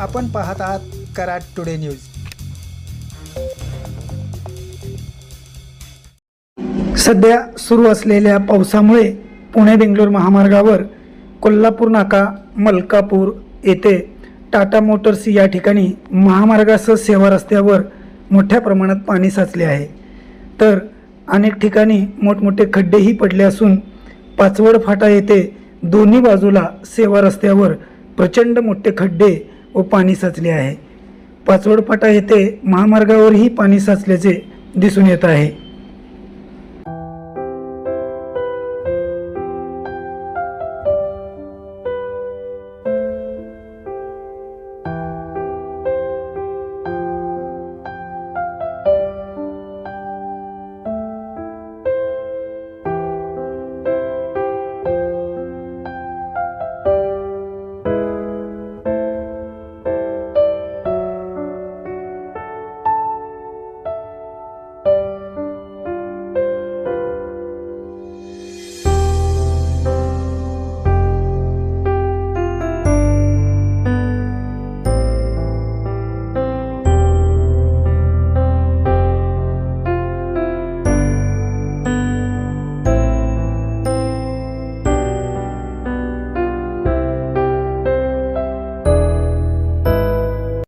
आपण पाहत आहात कराड टुडे न्यूज। सध्या सुरू असलेल्या पावसामुळे पुणे बेंगलोर महामार्गावर कोल्हापूर नाका मलकापूर येथे टाटा मोटर्स या ठिकाणी महामार्गासह सेवा रस्त्यावर मोठ्या प्रमाणात पाणी साचले आहे। तर अनेक ठिकाणी मोठमोठे खड्डेही पडले असून पाचवड फाटा येथे दोन्ही बाजूला सेवा रस्त्यावर प्रचंड मोठे खड्डे व पाणी साचले आहे। पाचवड फाटा येथे महामार्गावरही पाणी साचल्याचे दिसून येत आहे।